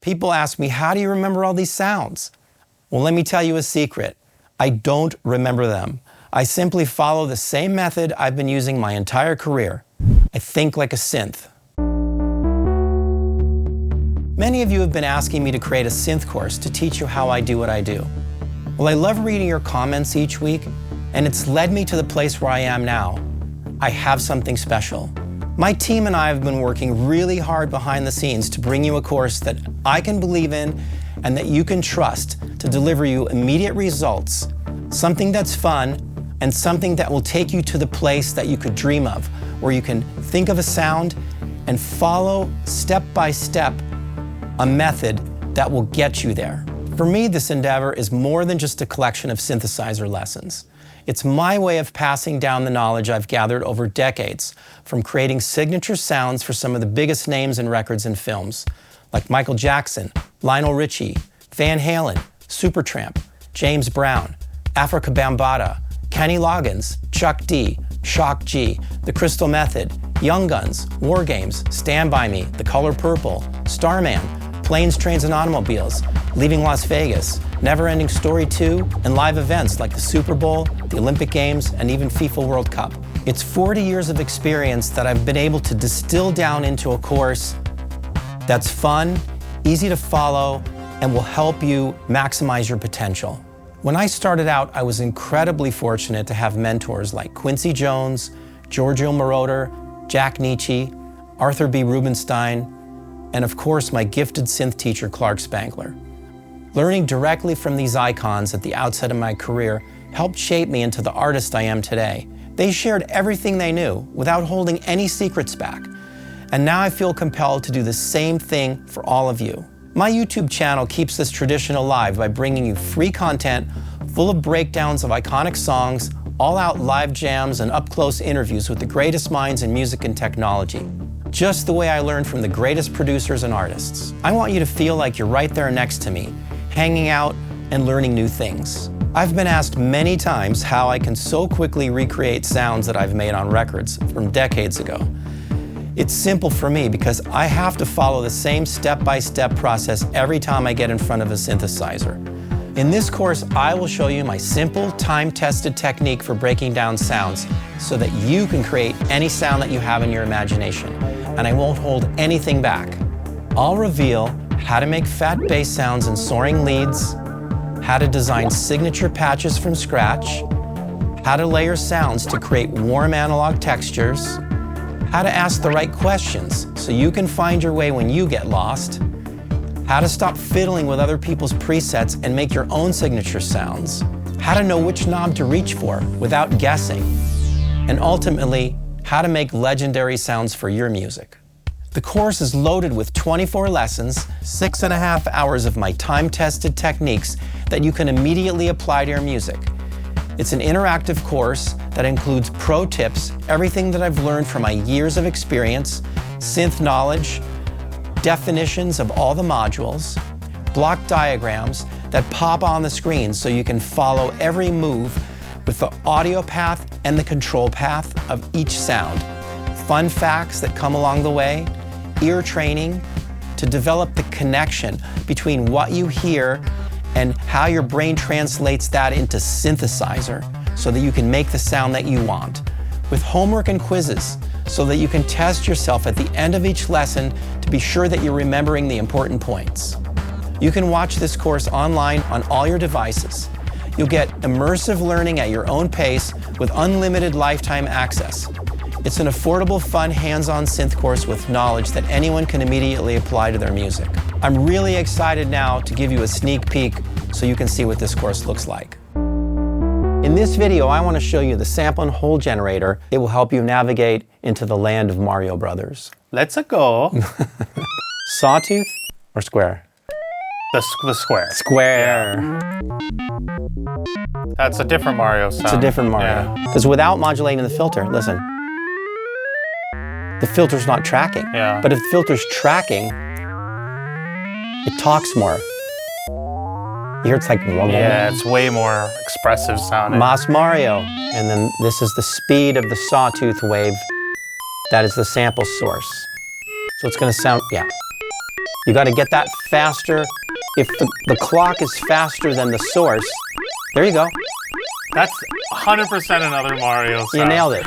People ask me, how do you remember all these sounds? Well, let me tell you a secret. I don't remember them. I simply follow the same method I've been using my entire career. I think like a synth. Many of you have been asking me to create a synth course to teach you how I do what I do. Well, I love reading your comments each week, and it's led me to the place where I am now. I have something special. My team and I have been working really hard behind the scenes to bring you a course that I can believe in and that you can trust to deliver you immediate results, something that's fun, and something that will take you to the place that you could dream of, where you can think of a sound and follow step by step a method that will get you there. For me, this endeavor is more than just a collection of synthesizer lessons. It's my way of passing down the knowledge I've gathered over decades from creating signature sounds for some of the biggest names in records and films, like Michael Jackson, Lionel Richie, Van Halen, Supertramp, James Brown, Africa Bambaataa, Kenny Loggins, Chuck D, Shock G, The Crystal Method, Young Guns, War Games, Stand By Me, The Color Purple, Starman, Planes, Trains and Automobiles, Leaving Las Vegas, Neverending Story 2, and live events like the Super Bowl, the Olympic Games, and even FIFA World Cup. It's 40 years of experience that I've been able to distill down into a course that's fun, easy to follow, and will help you maximize your potential. When I started out, I was incredibly fortunate to have mentors like Quincy Jones, Giorgio Moroder, Jack Nietzsche, Arthur B. Rubenstein, and of course my gifted synth teacher, Clark Spangler. Learning directly from these icons at the outset of my career helped shape me into the artist I am today. They shared everything they knew without holding any secrets back. And now I feel compelled to do the same thing for all of you. My YouTube channel keeps this tradition alive by bringing you free content full of breakdowns of iconic songs, all-out live jams, and up-close interviews with the greatest minds in music and technology. Just the way I learned from the greatest producers and artists. I want you to feel like you're right there next to me, hanging out and learning new things. I've been asked many times how I can so quickly recreate sounds that I've made on records from decades ago. It's simple for me because I have to follow the same step-by-step process every time I get in front of a synthesizer. In this course, I will show you my simple, time-tested technique for breaking down sounds so that you can create any sound that you have in your imagination, and I won't hold anything back. I'll reveal how to make fat bass sounds and soaring leads, how to design signature patches from scratch, how to layer sounds to create warm analog textures, how to ask the right questions so you can find your way when you get lost, how to stop fiddling with other people's presets and make your own signature sounds, how to know which knob to reach for without guessing, and ultimately, how to make legendary sounds for your music. The course is loaded with 24 lessons, 6.5 hours of my time-tested techniques that you can immediately apply to your music. It's an interactive course that includes pro tips, everything that I've learned from my years of experience, synth knowledge, definitions of all the modules, block diagrams that pop on the screen so you can follow every move with the audio path and the control path of each sound, fun facts that come along the way, ear training to develop the connection between what you hear and how your brain translates that into synthesizer so that you can make the sound that you want. With homework and quizzes so that you can test yourself at the end of each lesson to be sure that you're remembering the important points. You can watch this course online on all your devices. You'll get immersive learning at your own pace with unlimited lifetime access. It's an affordable, fun, hands-on synth course with knowledge that anyone can immediately apply to their music. I'm really excited now to give you a sneak peek so you can see what this course looks like. In this video, I want to show you the sample and hold generator. It will help you navigate into the land of Mario Brothers. Let's go. Sawtooth or square? The square. Square. Yeah. That's a different Mario sound. It's a different Mario. Because without modulating the filter, listen. The filter's not tracking. Yeah. But if the filter's tracking, it talks more. You hear it's like... Yeah, it's way more expressive sounding. Mas Mario. And then this is the speed of the sawtooth wave. That is the sample source. So it's going to sound... Yeah. You got to get that faster. If the clock is faster than the source, there you go. That's 100% another Mario sound. You nailed it.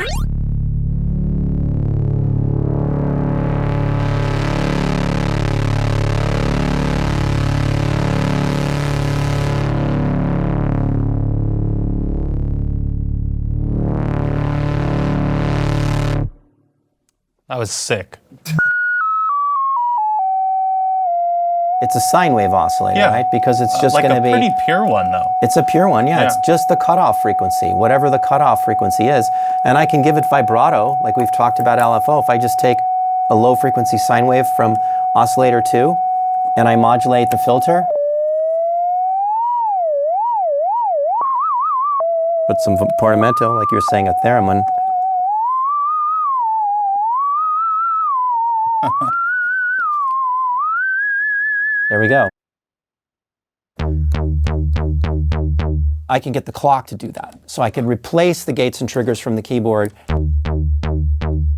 That was sick. It's a sine wave oscillator, right? Because it's just like going to be... a pretty pure one, though. It's a pure one, yeah. It's just the cutoff frequency, whatever the cutoff frequency is. And I can give it vibrato, like we've talked about LFO. If I just take a low frequency sine wave from oscillator 2 and I modulate the filter, put some portamento, like you were saying, a theremin. There we go. I can get the clock to do that. So I can replace the gates and triggers from the keyboard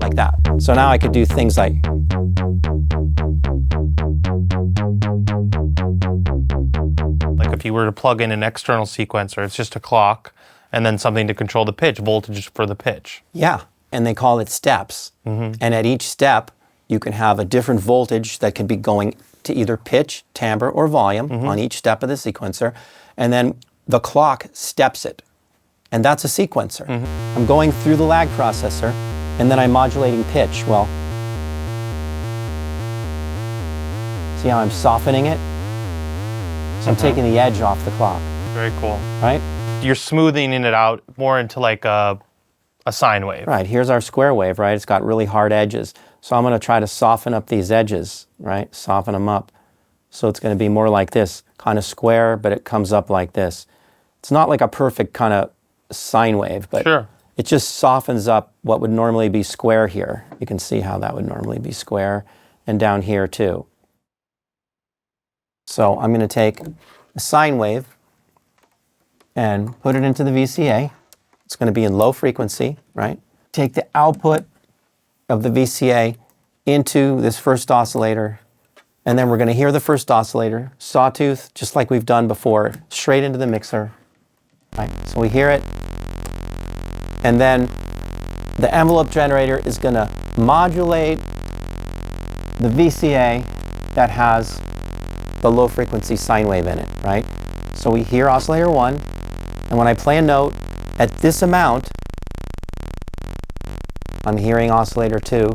like that. So now I could do things like... Like if you were to plug in an external sequencer, it's just a clock, and then something to control the pitch, voltage for the pitch. Yeah, and they call it steps. And at each step, you can have a different voltage that could be going to either pitch, timbre, or volume on each step of the sequencer. And then the clock steps it. And that's a sequencer. I'm going through the lag processor, and then I'm modulating pitch. Well, see how I'm softening it? So I'm taking the edge off the clock. Very cool. Right? You're smoothing it out more into like a sine wave. Right, here's our square wave, right? It's got really hard edges. So I'm going to try to soften up these edges, right? Soften them up. So it's going to be more like this, kind of square, but it comes up like this. It's not like a perfect kind of sine wave, but it just softens up what would normally be square here. You can see how that would normally be square, and down here too. So I'm going to take a sine wave and put it into the VCA. It's going to be in low frequency, right? Take the output of the VCA into this first oscillator, and then we're going to hear the first oscillator, sawtooth, just like we've done before, straight into the mixer. Right? So we hear it, and then the envelope generator is going to modulate the VCA that has the low frequency sine wave in it, right? So we hear oscillator 1, and when I play a note at this amount, I'm hearing oscillator 2.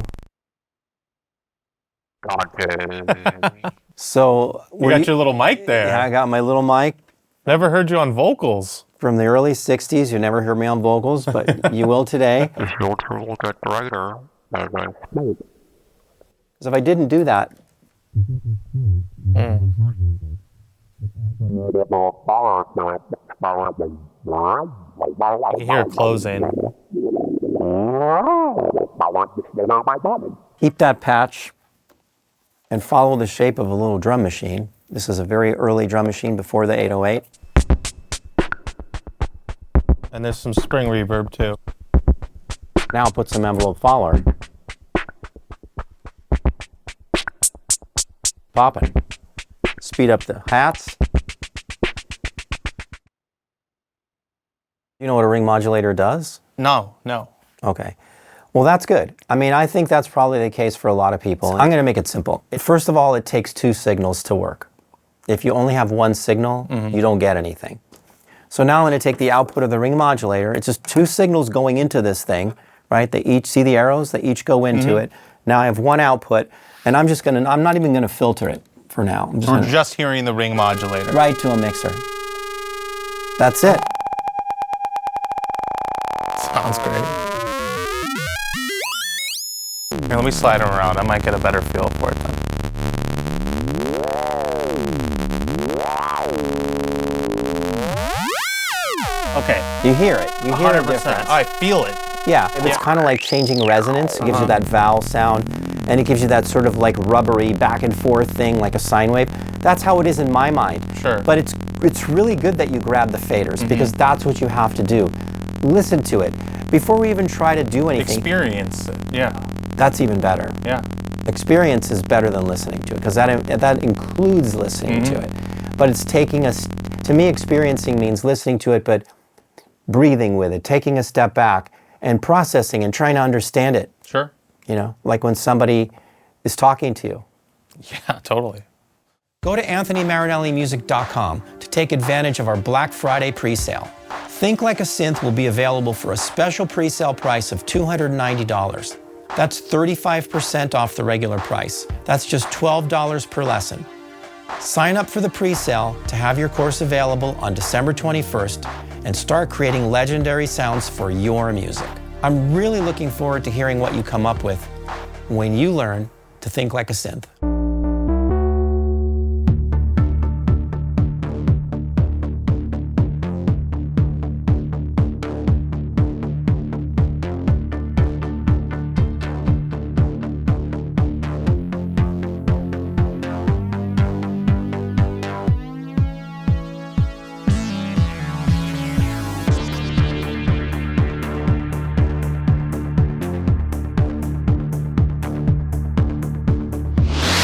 So you got your little mic there. Yeah, I got my little mic. Never heard you on vocals. From the early 60s, you never heard me on vocals, but you will today. If you turn a bit brighter, because if I didn't do that, you hear it closing. Keep that patch and follow the shape of a little drum machine. This is a very early drum machine before the 808. And there's some spring reverb too. Now I'll put some envelope follower. Popping. Speed up the hats. You know what a ring modulator does? No. Okay. Well, that's good. I mean, I think that's probably the case for a lot of people. I'm going to make it simple. First of all, it takes 2 signals to work. If you only have 1 signal, you don't get anything. So now I'm going to take the output of the ring modulator. It's just 2 signals going into this thing, right? They each, see the arrows? They each go into it. Now I have 1 output, and I'm not even going to filter it for now. We're just hearing the ring modulator. Right to a mixer. That's it. Sounds great. Here, let me slide them around. I might get a better feel for it then. Okay. You hear it. You hear 100%. the difference. I feel it. Yeah, it's kind of like changing resonance. It gives you that vowel sound, and it gives you that sort of like rubbery back and forth thing, like a sine wave. That's how it is in my mind. Sure. But it's really good that you grab the faders, because that's what you have to do. Listen to it. Before we even try to do anything. Experience it, yeah. That's even better. Yeah. Experience is better than listening to it, because that includes listening to it. But it's taking us, to me, experiencing means listening to it, but breathing with it, taking a step back and processing and trying to understand it. Sure. You know, like when somebody is talking to you. Yeah, totally. Go to anthonymarinellimusic.com to take advantage of our Black Friday pre-sale. Think Like a Synth will be available for a special pre-sale price of $290. That's 35% off the regular price. That's just $12 per lesson. Sign up for the pre-sale to have your course available on December 21st and start creating legendary sounds for your music. I'm really looking forward to hearing what you come up with when you learn to think like a synth.